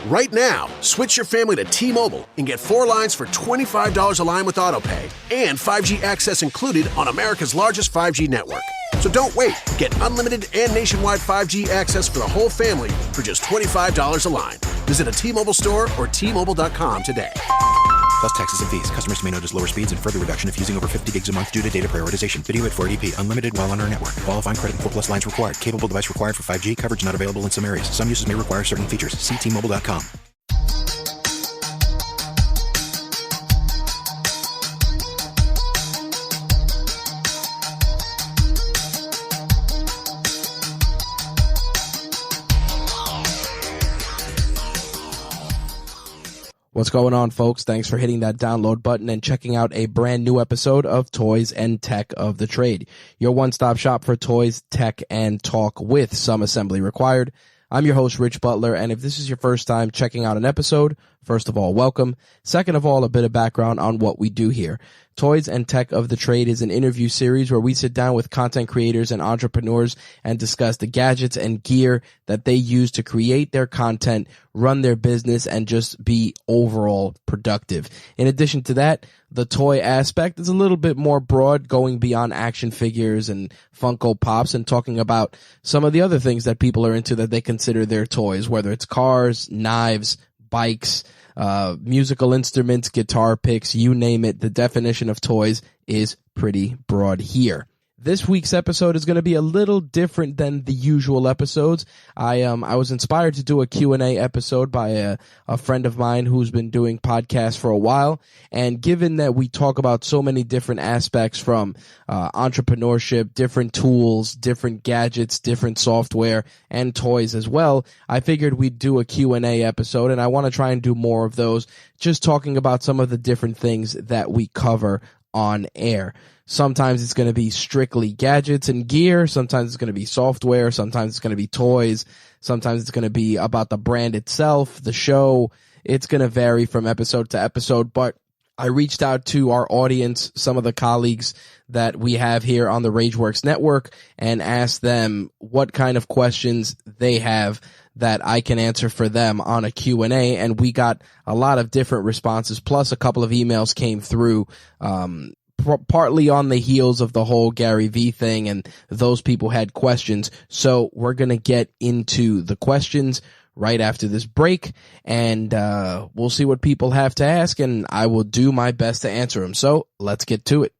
Right now, switch your family to T-Mobile and get 4 lines for $25 a line with AutoPay and 5G access included on America's largest 5G network. So don't wait. Get unlimited and nationwide 5G access for the whole family for just $25 a line. Visit a T-Mobile store or T-Mobile.com today. Plus taxes and fees. Customers may notice lower speeds and further reduction if using over 50 gigs a month due to data prioritization. Video at 480p. Unlimited while on our network. Qualifying credit and 4 plus lines required. Capable device required for 5G. Coverage not available in some areas. Some uses may require certain features. See T-Mobile.com. What's going on, folks? Thanks for hitting that download button and checking out a brand new episode of Toys and Tech of the Trade, your one-stop shop for toys, tech, and talk with some assembly required. I'm your host, Rich Butler, and if this is your first time checking out an episode, first of all, welcome. Second of all, a bit of background on what we do here. Toys and Tech of the Trade is an interview series where we sit down with content creators and entrepreneurs and discuss the gadgets and gear that they use to create their content, run their business, and just be overall productive. In addition to that, the toy aspect is a little bit more broad, going beyond action figures and Funko Pops and talking about some of the other things that people are into that they consider their toys, whether it's cars, knives, bikes, musical instruments, guitar picks, you name it. The definition of toys is pretty broad here. This week's episode is going to be a little different than the usual episodes. I was inspired to do a Q&A episode by a friend of mine who's been doing podcasts for a while. And given that we talk about so many different aspects from entrepreneurship, different tools, different gadgets, different software, and toys as well, I figured we'd do a Q&A episode, and I want to try and do more of those, just talking about some of the different things that we cover on air. Sometimes it's going to be strictly gadgets and gear. Sometimes it's going to be software. Sometimes it's going to be toys. Sometimes it's going to be about the brand itself, the show. It's going to vary from episode to episode, but I reached out to our audience, some of the colleagues that we have here on the RageWorks network, and asked them what kind of questions they have that I can answer for them on a Q&A, and we got a lot of different responses, plus a couple of emails came through, partly on the heels of the whole Gary Vee thing, and those people had questions. So we're going to get into the questions right after this break, and we'll see what people have to ask, and I will do my best to answer them. So let's get to it.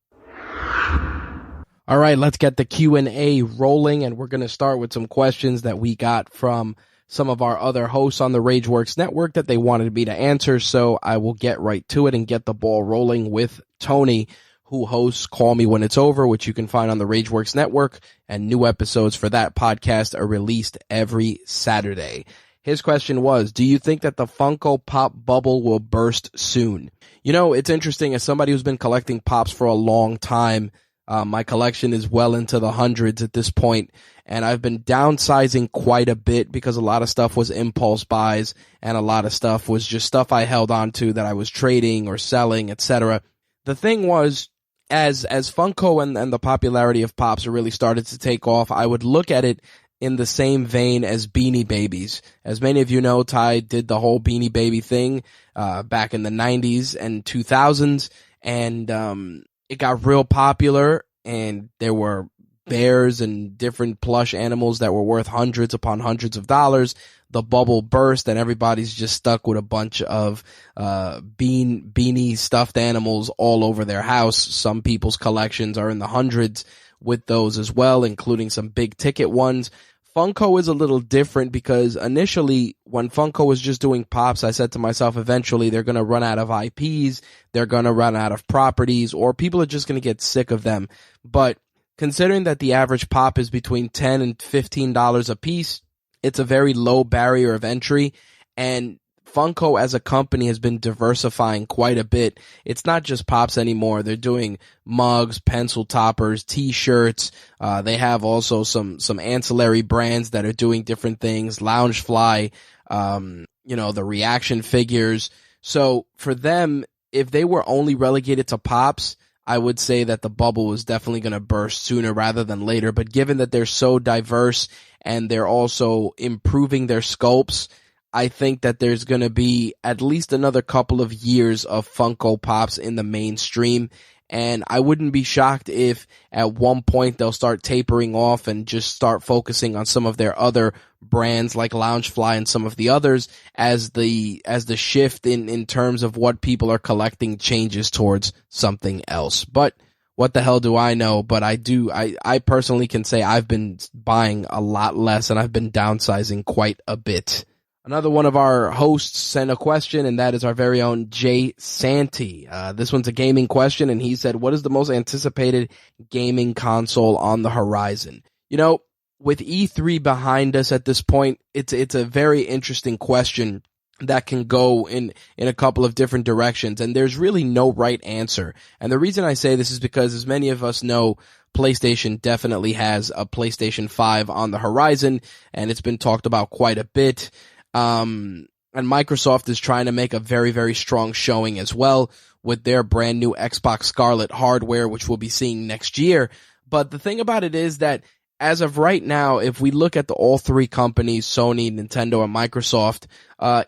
All right, let's get the Q&A rolling, and we're going to start with some questions that we got from some of our other hosts on the RageWorks network that they wanted me to answer. So I will get right to it and get the ball rolling with Tony, who hosts Call Me When It's Over, which you can find on the RageWorks network, and new episodes for that podcast are released every Saturday. His question was, do you think that the Funko Pop bubble will burst soon? You know, it's interesting. As somebody who's been collecting Pops for a long time, my collection is well into the hundreds at this point, and I've been downsizing quite a bit because a lot of stuff was impulse buys and a lot of stuff was just stuff I held on to that I was trading or selling, etc. The thing was, as Funko and the popularity of Pops really started to take off, I would look at it in the same vein as Beanie Babies. As many of you know, Ty did the whole Beanie Baby thing back in the 90s and 2000s, and it got real popular, and there were bears and different plush animals that were worth hundreds upon hundreds of dollars. The bubble burst, and everybody's just stuck with a bunch of beanie stuffed animals all over their house. Some people's collections are in the hundreds with those as well, including some big ticket ones. Funko is a little different because initially when Funko was just doing Pops, I said to myself, eventually they're going to run out of IPs, they're going to run out of properties, or people are just going to get sick of them. But considering that the average Pop is between $10 and $15 a piece, it's a very low barrier of entry, and Funko as a company has been diversifying quite a bit. It's not just Pops anymore. They're doing mugs, pencil toppers, t-shirts. They have also some ancillary brands that are doing different things, Loungefly, the reaction figures. So for them, if they were only relegated to Pops, I would say that the bubble was definitely going to burst sooner rather than later. But given that they're so diverse and they're also improving their sculpts, I think that there's going to be at least another couple of years of Funko Pops in the mainstream. And I wouldn't be shocked if at one point they'll start tapering off and just start focusing on some of their other brands like Loungefly and some of the others as the shift in terms of what people are collecting changes towards something else. But what the hell do I know? But I personally can say I've been buying a lot less and I've been downsizing quite a bit. Another one of our hosts sent a question, and that is our very own Jay Santee. This one's a gaming question, and he said, what is the most anticipated gaming console on the horizon? You know, with E3 behind us at this point, it's a very interesting question that can go in a couple of different directions, and there's really no right answer. And the reason I say this is because, as many of us know, PlayStation definitely has a PlayStation 5 on the horizon, and it's been talked about quite a bit. And Microsoft is trying to make a very, very strong showing as well with their brand new Xbox Scarlet hardware, which we'll be seeing next year. But the thing about it is that as of right now, if we look at all three companies, Sony, Nintendo, and Microsoft,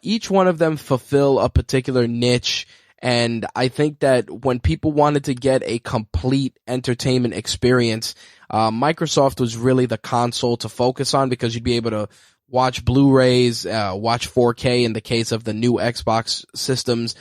each one of them fulfill a particular niche. And I think that when people wanted to get a complete entertainment experience, Microsoft was really the console to focus on, because you'd be able to watch Blu-rays, watch 4K in the case of the new Xbox systems,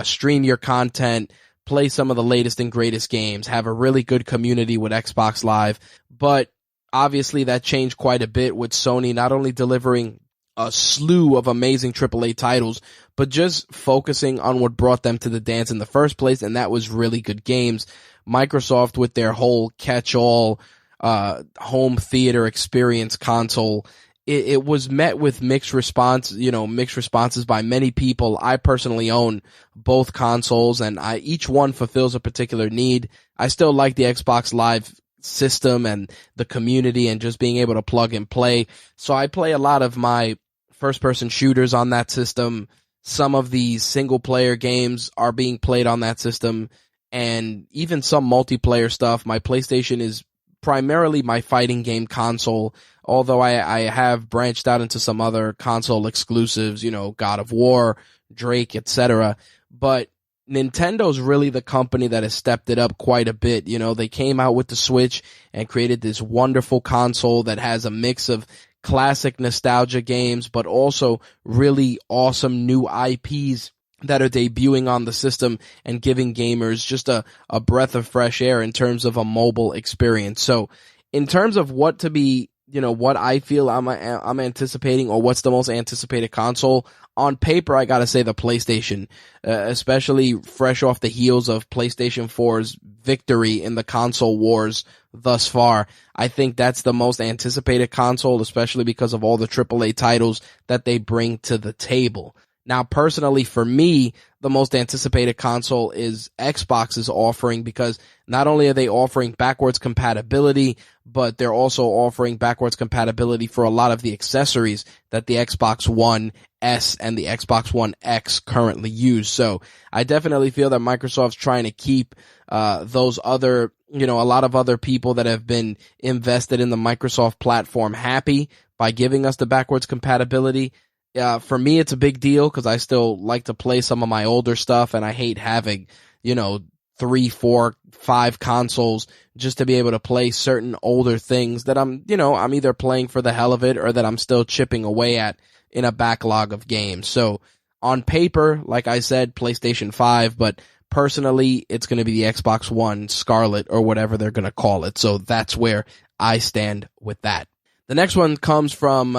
stream your content, play some of the latest and greatest games, have a really good community with Xbox Live. But obviously that changed quite a bit with Sony not only delivering a slew of amazing AAA titles, but just focusing on what brought them to the dance in the first place, and that was really good games. Microsoft, with their whole catch-all home theater experience console, it was met with mixed responses by many people. I personally own both consoles, and each one fulfills a particular need. I still like the Xbox Live system and the community and just being able to plug and play. So I play a lot of my first-person shooters on that system. Some of the single-player games are being played on that system, and even some multiplayer stuff. My PlayStation is primarily my fighting game console, although I have branched out into some other console exclusives, God of War, Drake, etc. But Nintendo's really the company that has stepped it up quite a bit. They came out with the Switch and created this wonderful console that has a mix of classic nostalgia games, but also really awesome new IPs that are debuting on the system and giving gamers just a breath of fresh air in terms of a mobile experience. So in terms of what to be, what I feel I'm anticipating, or what's the most anticipated console, on paper, I gotta say the PlayStation, especially fresh off the heels of PlayStation 4's victory in the console wars thus far. I think that's the most anticipated console, especially because of all the AAA titles that they bring to the table. Now, personally, for me, the most anticipated console is Xbox's offering, because not only are they offering backwards compatibility, but they're also offering backwards compatibility for a lot of the accessories that the Xbox One S and the Xbox One X currently use. So I definitely feel that Microsoft's trying to keep those other, a lot of other people that have been invested in the Microsoft platform happy by giving us the backwards compatibility. For me, it's a big deal because I still like to play some of my older stuff, and I hate having, 3, 4, 5 consoles just to be able to play certain older things that I'm either playing for the hell of it or that I'm still chipping away at in a backlog of games. So on paper, like I said, PlayStation 5, but personally, it's going to be the Xbox One Scarlet or whatever they're going to call it. So that's where I stand with that. The next one comes from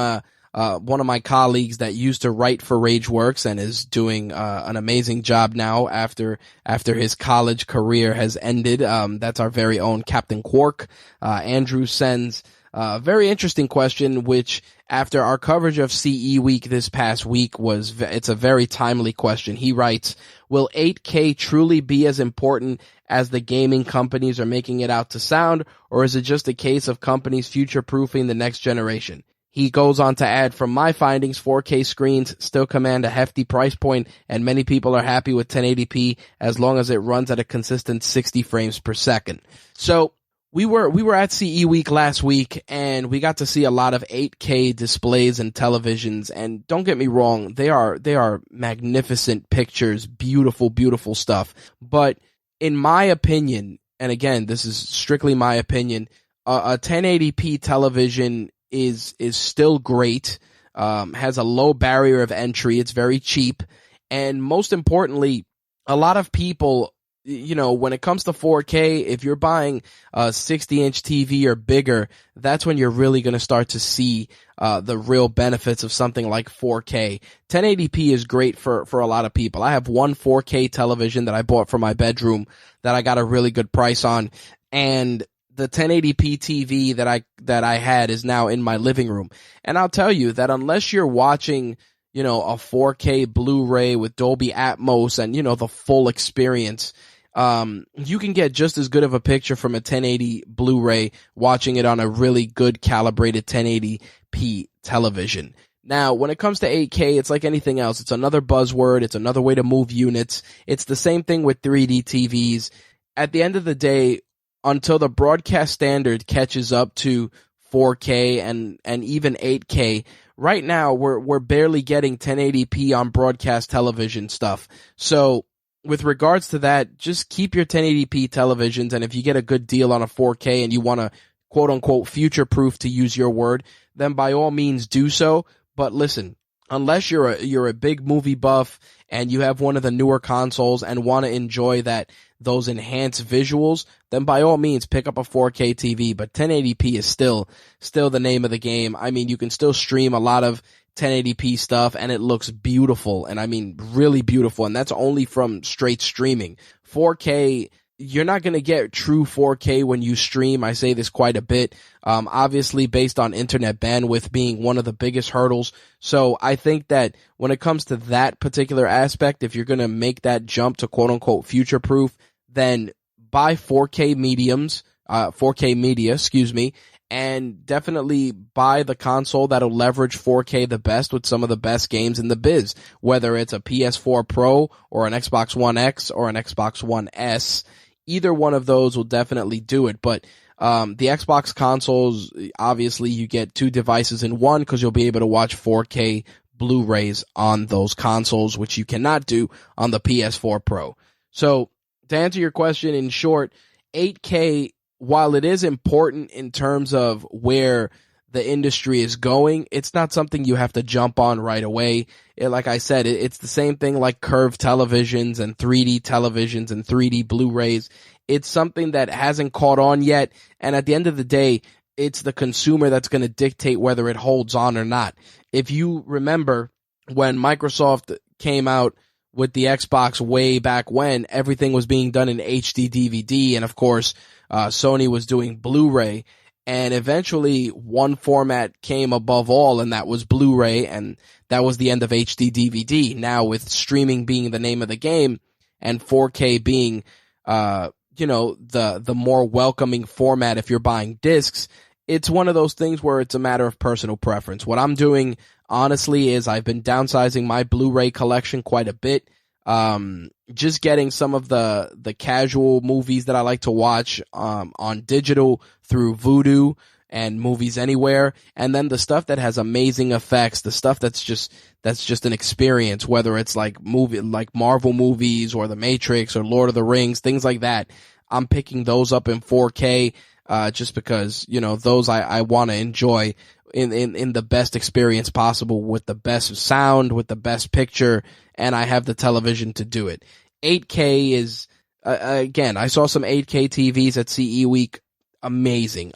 one of my colleagues that used to write for RageWorks and is doing an amazing job now after his college career has ended. That's our very own Captain Quark. Andrew sends a very interesting question, which after our coverage of CE Week this past week it's a very timely question. He writes, will 8K truly be as important as the gaming companies are making it out to sound, or is it just a case of companies future-proofing the next generation? He goes on to add, from my findings, 4K screens still command a hefty price point, and many people are happy with 1080p as long as it runs at a consistent 60 frames per second. So We were at CE Week last week, and we got to see a lot of 8K displays and televisions. And don't get me wrong, they are magnificent pictures, beautiful, beautiful stuff. But in my opinion, and again, this is strictly my opinion, a 1080p television is still great. Has a low barrier of entry. It's very cheap, and most importantly, a lot of people, when it comes to 4K, if you're buying a 60-inch TV or bigger, that's when you're really going to start to see the real benefits of something like 4K. 1080p is great for a lot of people. I have one 4K television that I bought for my bedroom that I got a really good price on, and the 1080p TV that I had is now in my living room. And I'll tell you that unless you're watching a 4K Blu-ray with Dolby Atmos and, the full experience, you can get just as good of a picture from a 1080 Blu-ray watching it on a really good calibrated 1080p television. Now, when it comes to 8K, it's like anything else. It's another buzzword. It's another way to move units. It's the same thing with 3D TVs. At the end of the day, until the broadcast standard catches up to 4K and even 8K, right now we're barely getting 1080p on broadcast television stuff. So with regards to that, just keep your 1080p televisions, and if you get a good deal on a 4K and you want to quote unquote future proof, to use your word, then by all means do so. But listen, unless you're a big movie buff and you have one of the newer consoles and want to enjoy those enhanced visuals, then by all means pick up a 4K TV. But 1080p is still the name of the game. I mean, you can still stream a lot of 1080p stuff and it looks beautiful, and I mean really beautiful, and that's only from straight streaming. 4K, you're not going to get true 4K when you stream. I say this quite a bit, obviously based on internet bandwidth being one of the biggest hurdles. So I think that when it comes to that particular aspect, if you're going to make that jump to quote unquote future proof, then buy 4K media, and definitely buy the console that'll leverage 4K the best with some of the best games in the biz, whether it's a PS4 Pro or an Xbox One X or an Xbox One S. Either one of those will definitely do it. But the Xbox consoles, obviously you get two devices in one because you'll be able to watch 4K Blu-rays on those consoles, which you cannot do on the PS4 Pro. So to answer your question in short, 8K, while it is important in terms of where the industry is going, it's not something you have to jump on right away. Like I said, it's the same thing like curved televisions and 3D televisions and 3D Blu-rays. It's something that hasn't caught on yet, and at the end of the day, it's the consumer that's going to dictate whether it holds on or not. If you remember when Microsoft came out with the Xbox way back when, everything was being done in HD DVD, and of course, Sony was doing Blu-ray. And eventually one format came above all, and that was Blu-ray, and that was the end of HD DVD. Now with streaming being the name of the game and 4K being, the more welcoming format if you're buying discs, it's one of those things where it's a matter of personal preference. What I'm doing, honestly, is I've been downsizing my Blu-ray collection quite a bit. Just getting some of the casual movies that I like to watch on digital through Vudu and Movies Anywhere, and then the stuff that has amazing effects, the stuff that's just an experience, whether it's like Marvel movies or The Matrix or Lord of the Rings, things like that. I'm picking those up in 4K just because those I want to enjoy in the best experience possible, with the best sound, with the best picture, and I have the television to do it. 8K is, again, I saw some 8K TVs at CE Week. Amazing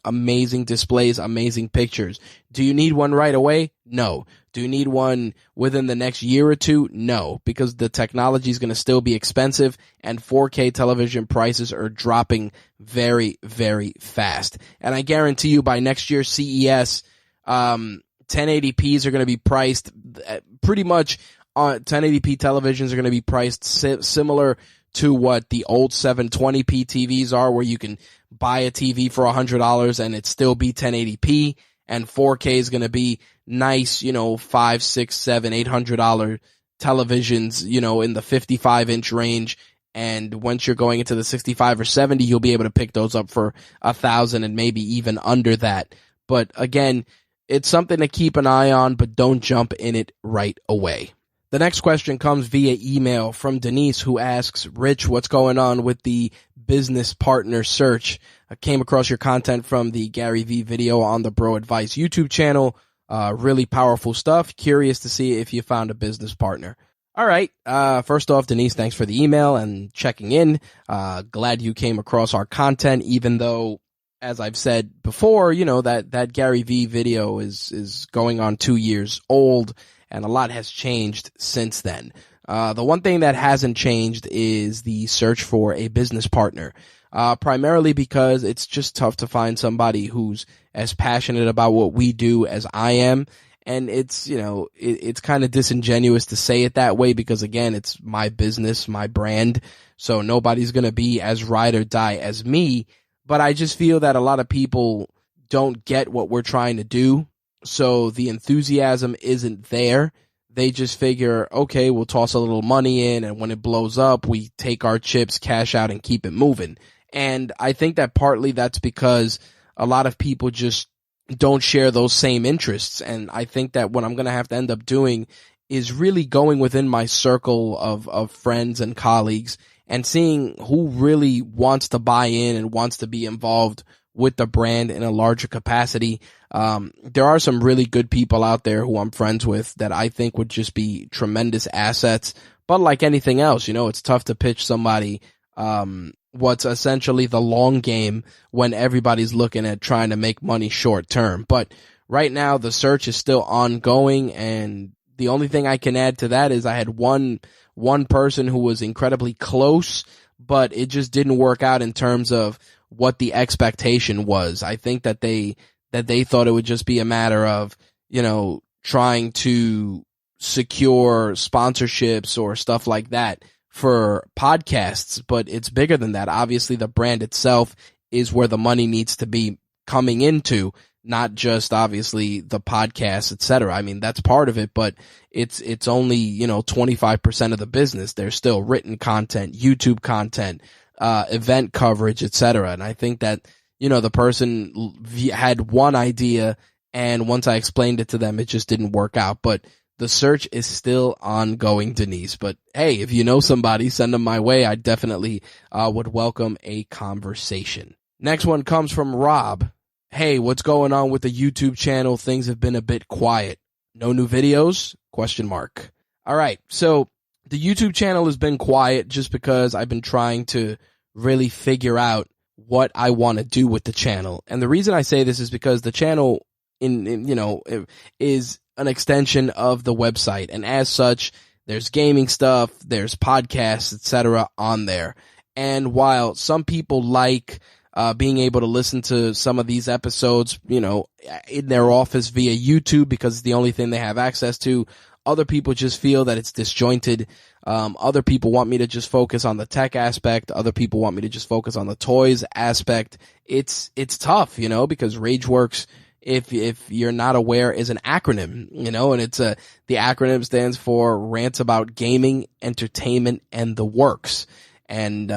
displays, amazing pictures. Do you need one right away? No. Do you need one within the next year or two? No, because the technology is going to still be expensive, and 4K television prices are dropping very, very fast. And I guarantee you by next year's CES, 1080p's are going to be priced pretty much 1080p televisions are going to be priced similar to what the old 720p TVs are, where you can buy a TV for $100 and it still be 1080p, and 4K is going to be nice, $500, $600, $700, $800 televisions, in the 55-inch range. And once you're going into the 65 or 70, you'll be able to pick those up for $1,000 and maybe even under that. But again, it's something to keep an eye on, but don't jump in it right away. The next question comes via email from Denise, who asks, Rich, what's going on with the business partner search? I came across your content from the Gary Vee video on the Bro Advice YouTube channel. Really powerful stuff. Curious to see if you found a business partner. All right. First off, Denise, thanks for the email and checking in. Glad you came across our content, even though, as I've said before, that Gary Vee video is going on 2 years old, and a lot has changed since then. The one thing that hasn't changed is the search for a business partner, primarily because it's just tough to find somebody who's as passionate about what we do as I am. And it's, it's kind of disingenuous to say it that way because, again, it's my business, my brand. So nobody's going to be as ride or die as me. But I just feel that a lot of people don't get what we're trying to do. So the enthusiasm isn't there. They just figure, okay, we'll toss a little money in, and when it blows up, we take our chips, cash out, and keep it moving. And I think that partly that's because a lot of people just don't share those same interests. And I think that what I'm going to have to end up doing is really going within my circle of friends and colleagues and seeing who really wants to buy in and wants to be involved with the brand in a larger capacity. There are some really good people out there who I'm friends with that I think would just be tremendous assets. But like anything else, it's tough to pitch somebody what's essentially the long game when everybody's looking at trying to make money short term. But right now, the search is still ongoing, and the only thing I can add to that is I had one person who was incredibly close, but it just didn't work out in terms of what the expectation was. I think that they thought it would just be a matter of, trying to secure sponsorships or stuff like that for podcasts, but it's bigger than that. Obviously, the brand itself is where the money needs to be coming into, not just obviously the podcast, etc. I mean, that's part of it, but it's only, 25% of the business. There's still written content, YouTube content, event coverage, etc. And I think that, the person had one idea, and once I explained it to them, it just didn't work out. But the search is still ongoing, Denise. But hey, if you know somebody, send them my way. I definitely would welcome a conversation. Next one comes from Rob. Hey, what's going on with the YouTube channel? Things have been a bit quiet. No new videos? ? All right. So the YouTube channel has been quiet just because I've been trying to really figure out what I want to do with the channel. And the reason I say this is because the channel is an extension of the website, and as such, there's gaming stuff, there's podcasts, etc. on there. And while some people like being able to listen to some of these episodes, in their office via YouTube because it's the only thing they have access to, other people just feel that it's disjointed. Other people want me to just focus on the tech aspect. Other people want me to just focus on the toys aspect. It's tough, because RageWorks, if you're not aware, is an acronym, and it's the acronym stands for Rants About Gaming, Entertainment, and the Works. And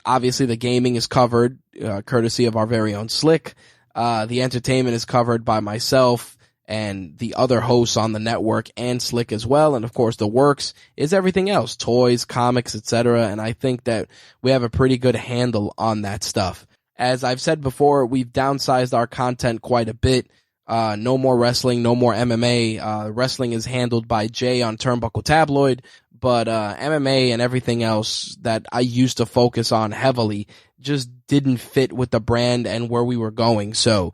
obviously the gaming is covered courtesy of our very own Slick. The entertainment is covered by myself and the other hosts on the network and Slick as well. And of course the Works is everything else, toys, comics, etc. And I think that we have a pretty good handle on that stuff. As I've said before, we've downsized our content quite a bit. No more wrestling, no more MMA. Wrestling is handled by Jay on Turnbuckle Tabloid, but MMA and everything else that I used to focus on heavily just didn't fit with the brand and where we were going. So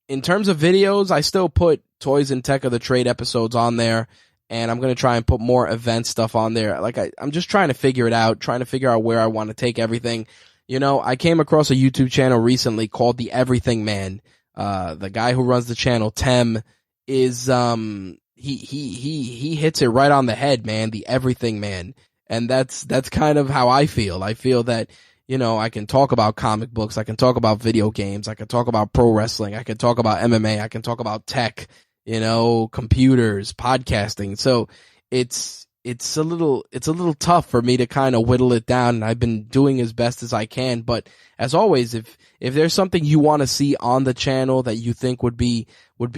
in terms of videos, I still put Toys and Tech of the Trade episodes on there, and I'm going to try and put more event stuff on there. Like I'm just trying to figure it out, trying to figure out where I want to take everything. I came across a YouTube channel recently called The Everything Man. The guy who runs the channel, Tem, is he hits it right on the head, man. The Everything Man. And that's kind of how I feel. I feel that, I can talk about comic books, I can talk about video games, I can talk about pro wrestling, I can talk about MMA, I can talk about tech, computers, podcasting. So it's it's a little tough for me to kind of whittle it down, and I've been doing as best as I can. But as always, if there's something you want to see on the channel that you think would be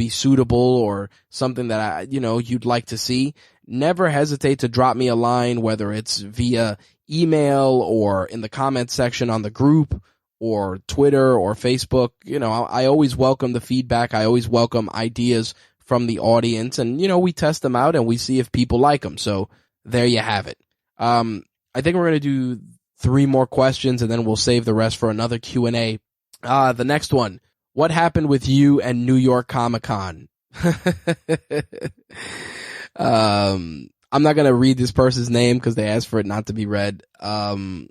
suitable, or something that you'd like to see, never hesitate to drop me a line, whether it's via email or in the comments section on the group or Twitter or Facebook. I always welcome the feedback. I always welcome ideas from the audience, and we test them out and we see if people like them. So there you have it. I think we're going to do 3 more questions, and then we'll save the rest for another Q&A. The next one: what happened with you and New York Comic Con? I'm not going to read this person's name because they asked for it not to be read. New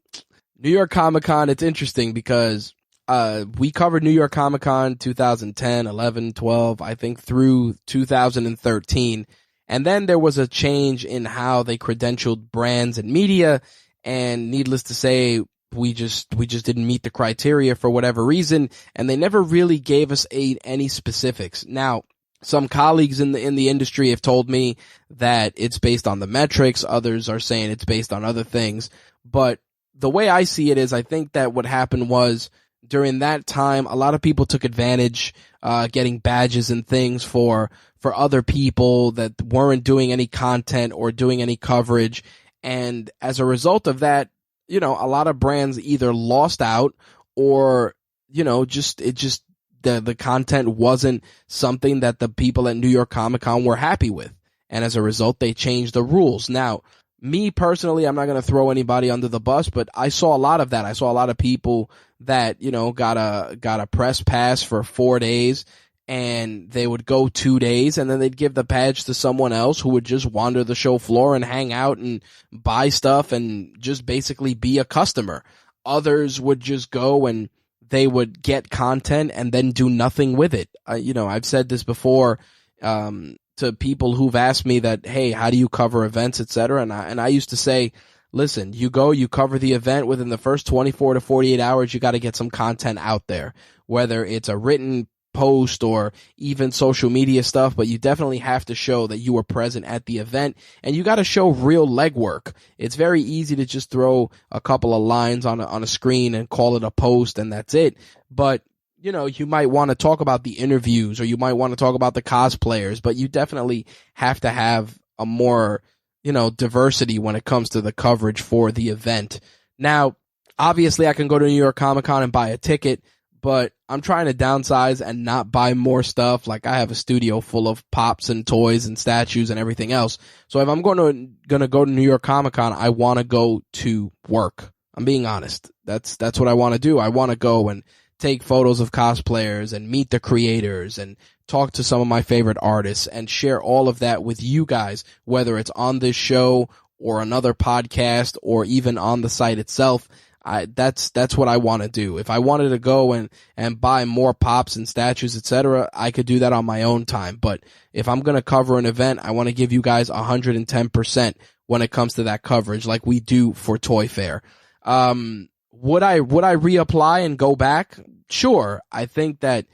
York Comic Con, it's interesting because we covered New York Comic Con 2010, 11, 12, I think through 2013. And then there was a change in how they credentialed brands and media. And needless to say, we just didn't meet the criteria for whatever reason. And they never really gave us any specifics. Now, some colleagues in the industry have told me that it's based on the metrics. Others are saying it's based on other things. But the way I see it is, I think that what happened was, during that time, a lot of people took advantage, getting badges and things for other people that weren't doing any content or doing any coverage. And as a result of that, a lot of brands either lost out or, the content wasn't something that the people at New York Comic Con were happy with. And as a result, they changed the rules. Now, me personally, I'm not going to throw anybody under the bus, but I saw a lot of that. I saw a lot of people that, got a press pass for 4 days, and they would go 2 days, and then they'd give the badge to someone else who would just wander the show floor and hang out and buy stuff and just basically be a customer. Others would just go and they would get content and then do nothing with it. I've said this before, to people who've asked me that, hey, how do you cover events, etc. And I used to say, listen, you cover the event. Within the first 24 to 48 hours, you got to get some content out there, whether it's a written post or even social media stuff, but you definitely have to show that you were present at the event, and you got to show real legwork. It's very easy to just throw a couple of lines on a screen and call it a post and that's it. But you might want to talk about the interviews, or you might want to talk about the cosplayers, but you definitely have to have a more, diversity when it comes to the coverage for the event. Now, obviously I can go to New York Comic Con and buy a ticket, but I'm trying to downsize and not buy more stuff. Like, I have a studio full of pops and toys and statues and everything else. So if I'm going to go to New York Comic Con, I want to go to work. I'm being honest. That's what I want to do. I want to go and take photos of cosplayers and meet the creators and talk to some of my favorite artists and share all of that with you guys, whether it's on this show or another podcast or even on the site itself. That's what I want to do. If I wanted to go and buy more pops and statues, etc., I could do that on my own time. But if I'm going to cover an event, I want to give you guys 110% when it comes to that coverage, like we do for Toy Fair. Would I reapply and go back? Sure. I think that,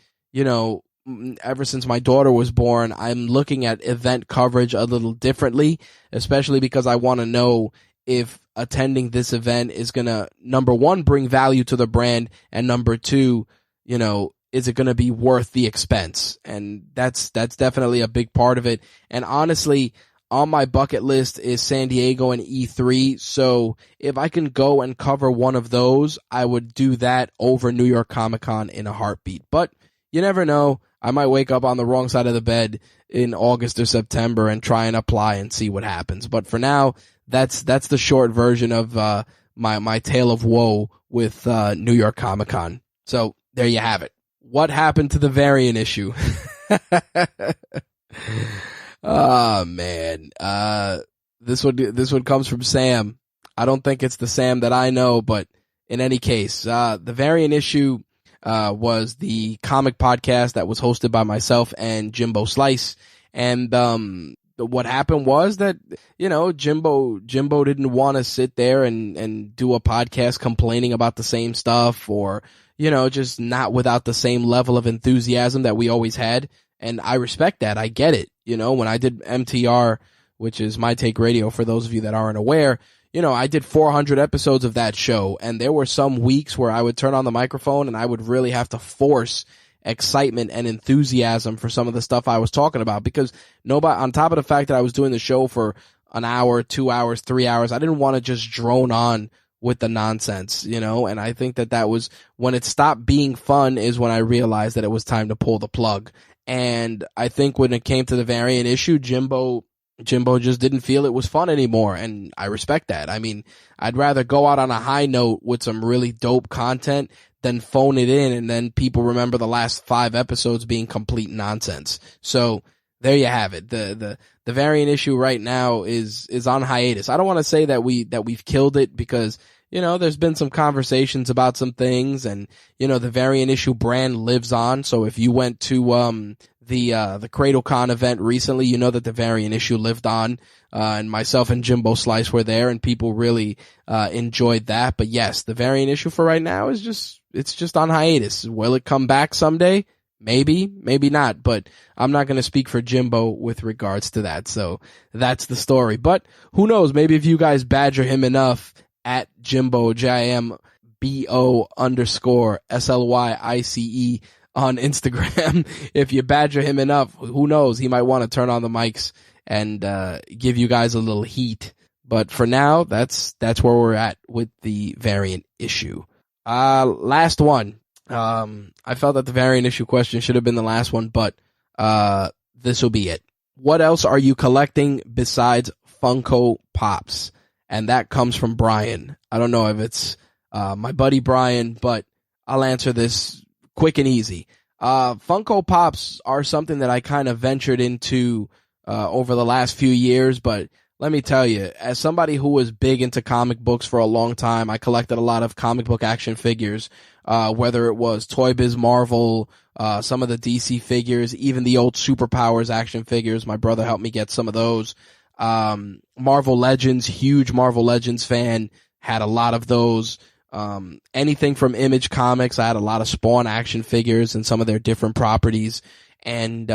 ever since my daughter was born, I'm looking at event coverage a little differently, especially because I want to know if attending this event is going to, number one, bring value to the brand, and number two, is it going to be worth the expense? And that's definitely a big part of it. And honestly, on my bucket list is San Diego and E3. So if I can go and cover one of those, I would do that over New York Comic Con in a heartbeat. But you never know. I might wake up on the wrong side of the bed in August or September and try and apply and see what happens. But for now, that's the short version of my tale of woe with New York Comic Con. So there you have it. What happened to the variant issue? Oh man. This one comes from Sam. I don't think it's the Sam that I know, but in any case, the variant issue was the comic podcast that was hosted by myself and Jimbo Slice. And what happened was that, Jimbo didn't want to sit there and do a podcast complaining about the same stuff, or, just not without the same level of enthusiasm that we always had. And I respect that. I get it. When I did MTR which is My Take Radio for those of you that aren't aware. You know, I did 400 episodes of that show, and there were some weeks where I would turn on the microphone and I would really have to force excitement and enthusiasm for some of the stuff I was talking about, because nobody, on top of the fact that I was doing the show for an hour, 2 hours, 3 hours, I didn't want to just drone on with the nonsense, you know, and I think that was when it stopped being fun is when I realized that it was time to pull the plug. And I think when it came to the variant issue, Jimbo just didn't feel it was fun anymore, and I respect that. I mean, I'd rather go out on a high note with some really dope content than phone it in and then people remember the last 5 episodes being complete nonsense. So there you have it. The variant issue right now is on hiatus. I don't want to say that we've killed it, because, you know, there's been some conversations about some things, and, you know, the variant issue brand lives on. So if you went to the CradleCon event recently, you know that the variant issue lived on, and myself and Jimbo Slice were there, and people really enjoyed that. But yes, the variant issue for right now is just on hiatus. Will it come back someday? Maybe, maybe not, but I'm not going to speak for Jimbo with regards to that. So that's the story. But who knows? Maybe if you guys badger him enough at Jimbo, JIMBO_SLYICE on Instagram, if you badger him enough, who knows? He might want to turn on the mics and give you guys a little heat. But for now, that's where we're at with the variant issue. Last one. I felt that the variant issue question should have been the last one, but this will be it. What else are you collecting besides Funko Pops? And that comes from Brian. I don't know if it's my buddy Brian, but I'll answer this quick and easy. Funko Pops are something that I kind of ventured into over the last few years, but let me tell you, as somebody who was big into comic books for a long time, I collected a lot of comic book action figures, whether it was Toy Biz Marvel, some of the DC figures, even the old Superpowers action figures. My brother helped me get some of those. Marvel Legends, huge Marvel Legends fan, had a lot of those. Anything from Image Comics, I had a lot of Spawn action figures and some of their different properties. And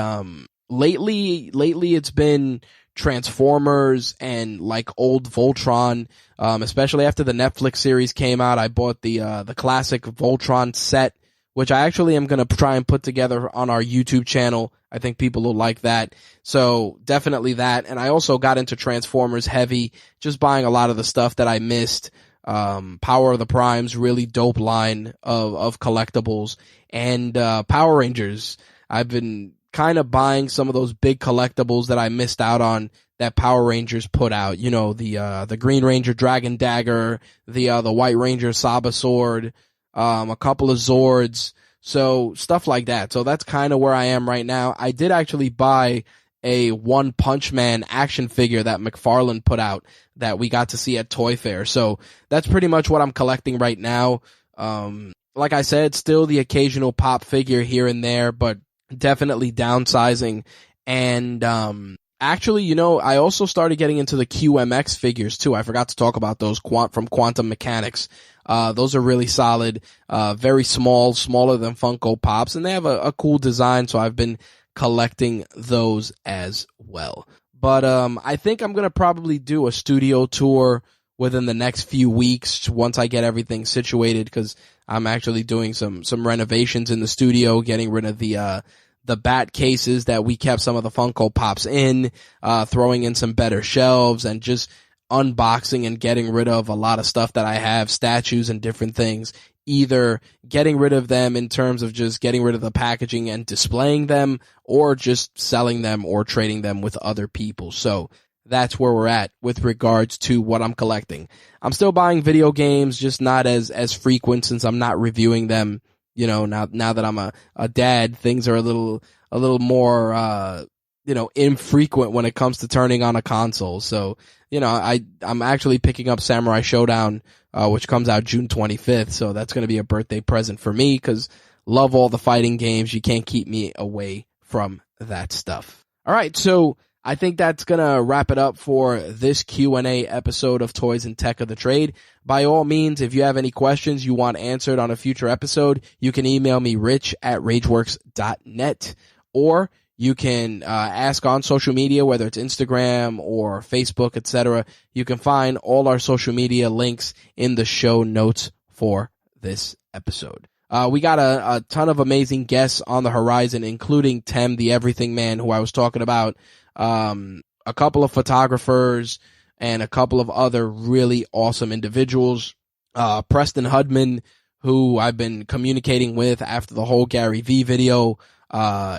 lately it's been Transformers and like old Voltron, especially after the Netflix series came out. I bought the classic Voltron set, which I actually am going to try and put together on our YouTube channel. I think people will like that. So definitely that. And I also got into Transformers heavy, just buying a lot of the stuff that I missed. Power of the Primes, really dope line of collectibles, and Power Rangers. I've been kind of buying some of those big collectibles that I missed out on that Power Rangers put out. You know, the Green Ranger Dragon Dagger, the White Ranger Saba Sword, a couple of Zords, so stuff like that. So that's kind of where I am right now. I did actually buy a One Punch Man action figure that McFarlane put out that we got to see at Toy Fair. So that's pretty much what I'm collecting right now. Like I said, still the occasional pop figure here and there, but definitely downsizing. And actually, you know, I also started getting into the QMX figures too. I forgot to talk about those from Quantum Mechanics. Those are really solid, very small, smaller than Funko Pops, and they have a cool design, so I've been collecting those as well. But I think I'm gonna probably do a studio tour within the next few weeks once I get everything situated, because I'm actually doing some renovations in the studio, getting rid of the bat cases that we kept some of the Funko Pops in, throwing in some better shelves, and just unboxing and getting rid of a lot of stuff that I have, statues and different things. Either getting rid of them in terms of just getting rid of the packaging and displaying them, or just selling them or trading them with other people. So that's where we're at with regards to what I'm collecting. I'm still buying video games, just not as frequent since I'm not reviewing them. You know, now that I'm a dad, things are a little more, infrequent when it comes to turning on a console. So, you know, I'm actually picking up Samurai Showdown, which comes out June 25th. So that's going to be a birthday present for me, because love all the fighting games. You can't keep me away from that stuff. All right. So I think that's going to wrap it up for this Q&A episode of Toys and Tech of the Trade. By all means, if you have any questions you want answered on a future episode, you can email me rich@rageworks.net, or You can ask on social media, whether it's Instagram or Facebook, etc. You can find all our social media links in the show notes for this episode. We got a ton of amazing guests on the horizon, including Tem, the Everything Man, who I was talking about, a couple of photographers, and a couple of other really awesome individuals. Preston Hudman, who I've been communicating with after the whole Gary Vee video.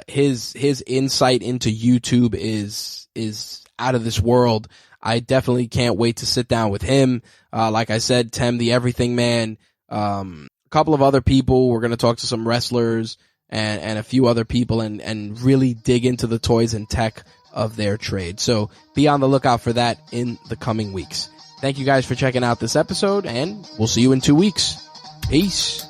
His insight into YouTube is out of this world. I definitely can't wait to sit down with him. Like I said, Tem, the Everything Man, a couple of other people. We're going to talk to some wrestlers and a few other people and really dig into the toys and tech of their trade. So be on the lookout for that in the coming weeks. Thank you guys for checking out this episode, and we'll see you in 2 weeks. Peace.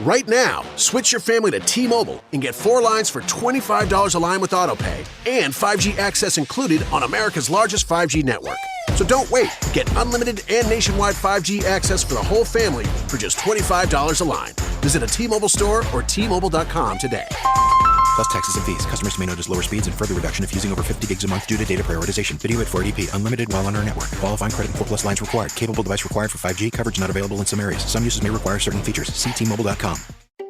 Right now, switch your family to T-Mobile and get 4 lines for $25 a line with AutoPay and 5G access included on America's largest 5G network. So don't wait. Get unlimited and nationwide 5G access for the whole family for just $25 a line. Visit a T-Mobile store or T-Mobile.com today. Plus taxes and fees. Customers may notice lower speeds and further reduction if using over 50 gigs a month due to data prioritization. Video at 480p. Unlimited while on our network. Qualifying credit and 4+ lines required. Capable device required for 5G. Coverage not available in some areas. Some uses may require certain features. See T-Mobile.com.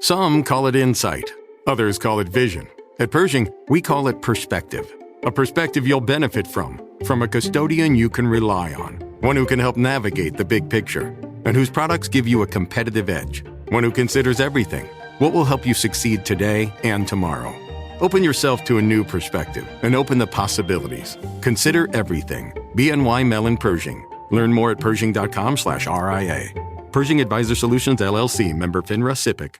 Some call it insight. Others call it vision. At Pershing, we call it perspective. A perspective you'll benefit from a custodian you can rely on. One who can help navigate the big picture. And whose products give you a competitive edge. One who considers everything. What will help you succeed today and tomorrow? Open yourself to a new perspective and open the possibilities. Consider everything. BNY Mellon Pershing. Learn more at Pershing.com/RIA. Pershing Advisor Solutions, LLC. Member FINRA SIPC.